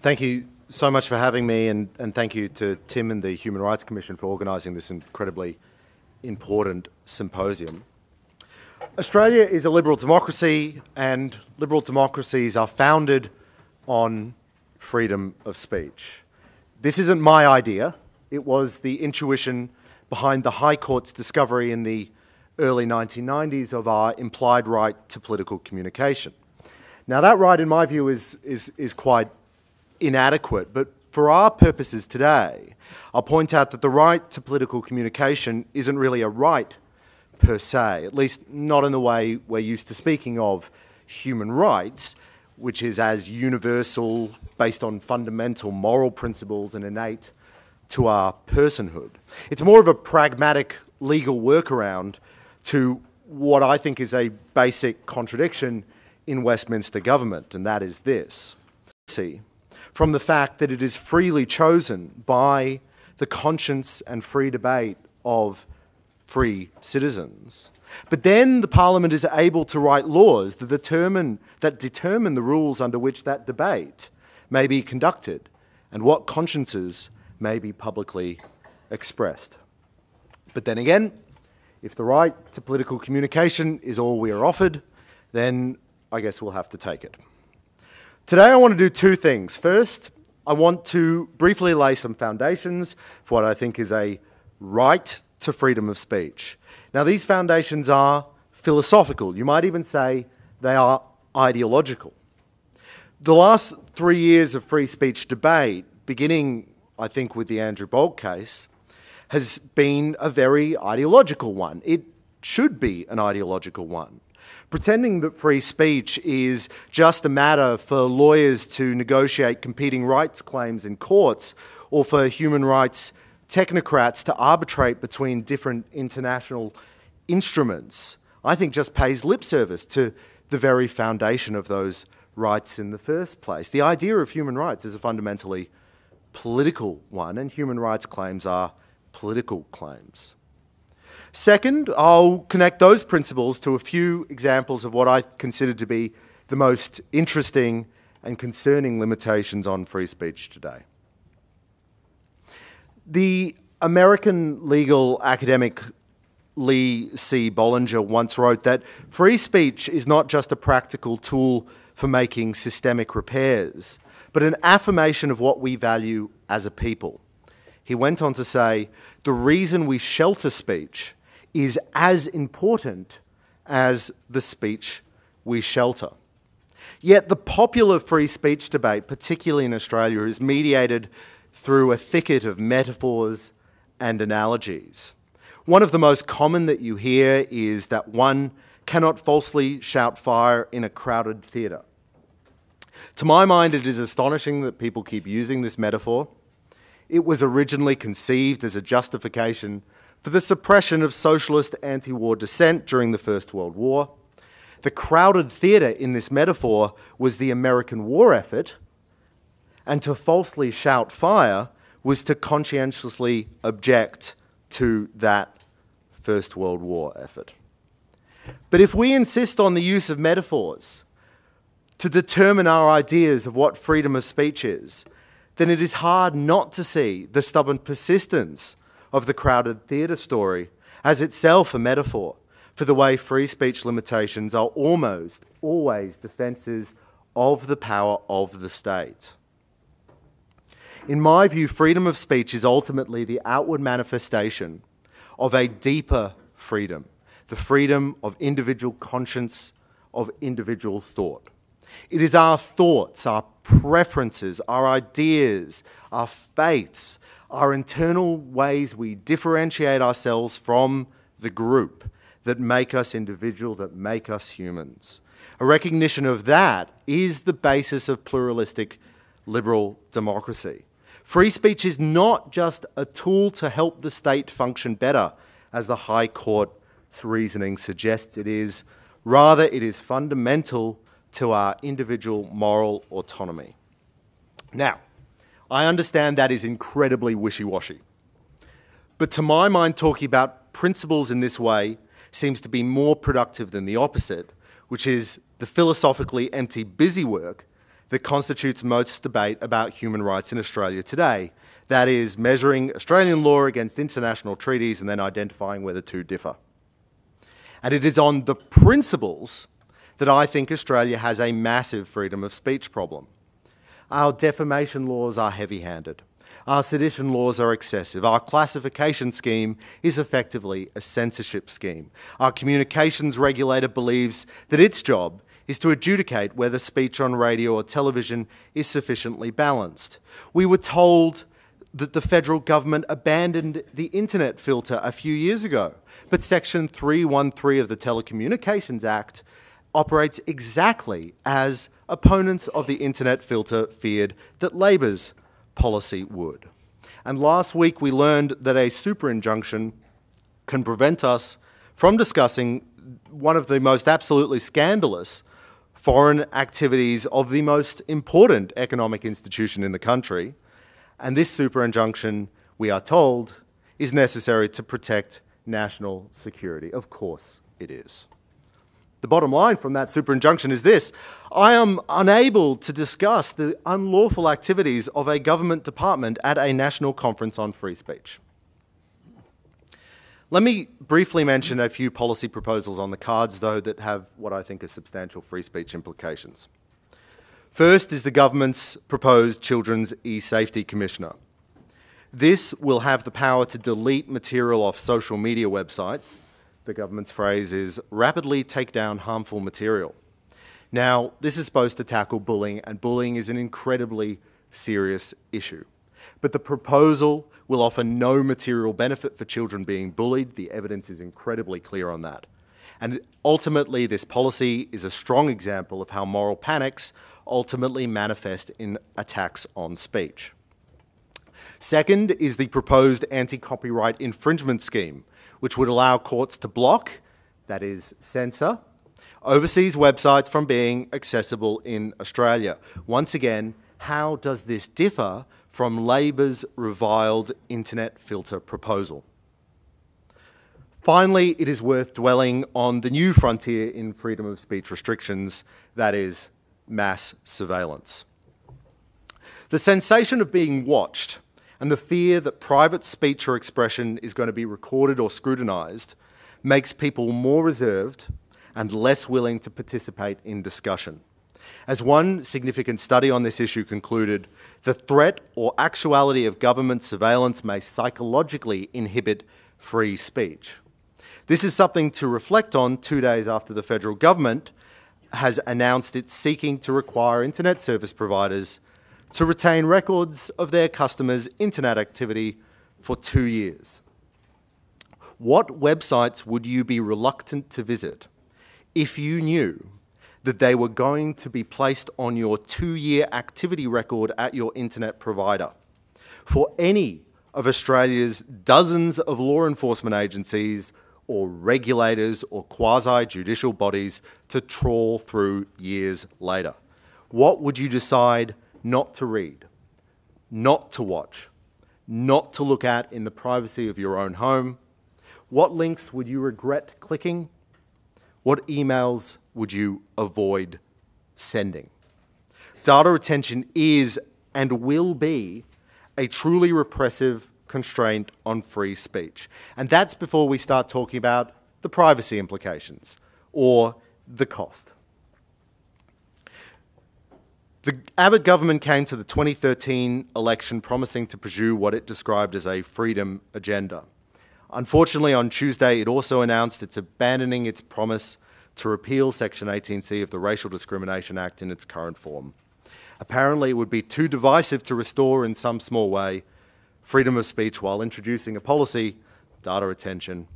Thank you so much for having me, and thank you to Tim and the Human Rights Commission for organising this incredibly important symposium. Australia is a liberal democracy, and liberal democracies are founded on freedom of speech. This isn't my idea. It was the intuition behind the High Court's discovery in the early 1990s of our implied right to political communication. Now, that right, in my view, is quite inadequate, but for our purposes today, I'll point out that the right to political communication isn't really a right per se, at least not in the way we're used to speaking of human rights, which is as universal, based on fundamental moral principles and innate to our personhood. It's more of a pragmatic legal workaround to what I think is a basic contradiction in Westminster government, and that is this. From the fact that it is freely chosen by the conscience and free debate of free citizens. But then the Parliament is able to write laws that determine the rules under which that debate may be conducted and what consciences may be publicly expressed. But then again, if the right to political communication is all we are offered, then I guess we'll have to take it. Today I want to do two things. First, I want to briefly lay some foundations for what I think is a right to freedom of speech. Now, these foundations are philosophical. You might even say they are ideological. The last 3 years of free speech debate, beginning, I think, with the Andrew Berg case, has been a very ideological one. It should be an ideological one. Pretending that free speech is just a matter for lawyers to negotiate competing rights claims in courts or for human rights technocrats to arbitrate between different international instruments, I think just pays lip service to the very foundation of those rights in the first place. The idea of human rights is a fundamentally political one, and human rights claims are political claims. Second, I'll connect those principles to a few examples of what I consider to be the most interesting and concerning limitations on free speech today. The American legal academic Lee C. Bollinger once wrote that free speech is not just a practical tool for making systemic repairs, but an affirmation of what we value as a people. He went on to say, the reason we shelter speech is as important as the speech we shelter. Yet the popular free speech debate, particularly in Australia, is mediated through a thicket of metaphors and analogies. One of the most common that you hear is that one cannot falsely shout fire in a crowded theatre. To my mind, it is astonishing that people keep using this metaphor. It was originally conceived as a justification for the suppression of socialist anti-war dissent during the First World War. The crowded theatre in this metaphor was the American war effort, and to falsely shout fire was to conscientiously object to that First World War effort. But if we insist on the use of metaphors to determine our ideas of what freedom of speech is, then it is hard not to see the stubborn persistence of the crowded theatre story as itself a metaphor for the way free speech limitations are almost always defences of the power of the state. In my view, freedom of speech is ultimately the outward manifestation of a deeper freedom, the freedom of individual conscience, of individual thought. It is our thoughts, our preferences, our ideas, our faiths, our internal ways we differentiate ourselves from the group that make us individual, that make us humans. A recognition of that is the basis of pluralistic liberal democracy. Free speech is not just a tool to help the state function better, as the High Court's reasoning suggests it is. Rather, it is fundamental to our individual moral autonomy. Now, I understand that is incredibly wishy-washy. But to my mind, talking about principles in this way seems to be more productive than the opposite, which is the philosophically empty busywork that constitutes most debate about human rights in Australia today. That is, measuring Australian law against international treaties and then identifying where the two differ. And it is on the principles that I think Australia has a massive freedom of speech problem. Our defamation laws are heavy-handed. Our sedition laws are excessive. Our classification scheme is effectively a censorship scheme. Our communications regulator believes that its job is to adjudicate whether speech on radio or television is sufficiently balanced. We were told that the federal government abandoned the internet filter a few years ago, but Section 313 of the Telecommunications Act operates exactly as opponents of the internet filter feared that Labor's policy would. And last week we learned that a super injunction can prevent us from discussing one of the most absolutely scandalous foreign activities of the most important economic institution in the country. And this super injunction, we are told, is necessary to protect national security. Of course it is. The bottom line from that super injunction is this: I am unable to discuss the unlawful activities of a government department at a national conference on free speech. Let me briefly mention a few policy proposals on the cards, though, that have what I think are substantial free speech implications. First is the government's proposed Children's E-Safety Commissioner. This will have the power to delete material off social media websites. The government's phrase is rapidly take down harmful material. Now, this is supposed to tackle bullying, and bullying is an incredibly serious issue. But the proposal will offer no material benefit for children being bullied. The evidence is incredibly clear on that. And ultimately, this policy is a strong example of how moral panics ultimately manifest in attacks on speech. Second is the proposed anti-copyright infringement scheme, which would allow courts to block, that is, censor, overseas websites from being accessible in Australia. Once again, how does this differ from Labor's reviled internet filter proposal? Finally, it is worth dwelling on the new frontier in freedom of speech restrictions, that is, mass surveillance. The sensation of being watched and the fear that private speech or expression is going to be recorded or scrutinised makes people more reserved and less willing to participate in discussion. As one significant study on this issue concluded, the threat or actuality of government surveillance may psychologically inhibit free speech. This is something to reflect on 2 days after the federal government has announced it's seeking to require internet service providers to retain records of their customers' internet activity for 2 years. What websites would you be reluctant to visit if you knew that they were going to be placed on your 2-year activity record at your internet provider? For any of Australia's dozens of law enforcement agencies or regulators or quasi-judicial bodies to trawl through years later, what would you decide not to read, not to watch, not to look at in the privacy of your own home? What links would you regret clicking? What emails would you avoid sending? Data retention is and will be a truly repressive constraint on free speech. And that's before we start talking about the privacy implications or the cost. The Abbott government came to the 2013 election promising to pursue what it described as a freedom agenda. Unfortunately, on Tuesday, it also announced it's abandoning its promise to repeal Section 18C of the Racial Discrimination Act in its current form. Apparently, it would be too divisive to restore in some small way freedom of speech while introducing a policy, data retention,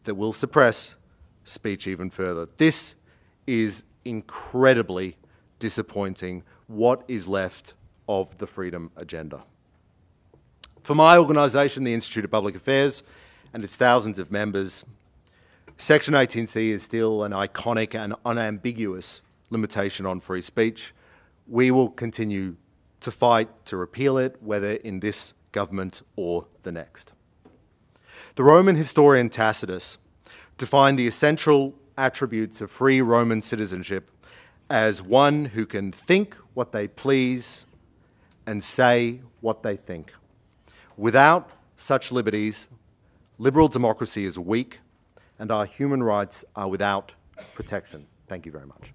that will suppress speech even further. This is incredibly disappointing. What is left of the freedom agenda? For my organisation, the Institute of Public Affairs, and its thousands of members, Section 18C is still an iconic and unambiguous limitation on free speech. We will continue to fight to repeal it, whether in this government or the next. The Roman historian Tacitus defined the essential attributes of free Roman citizenship as one who can think what they please and say what they think. Without such liberties, liberal democracy is weak and our human rights are without protection. Thank you very much.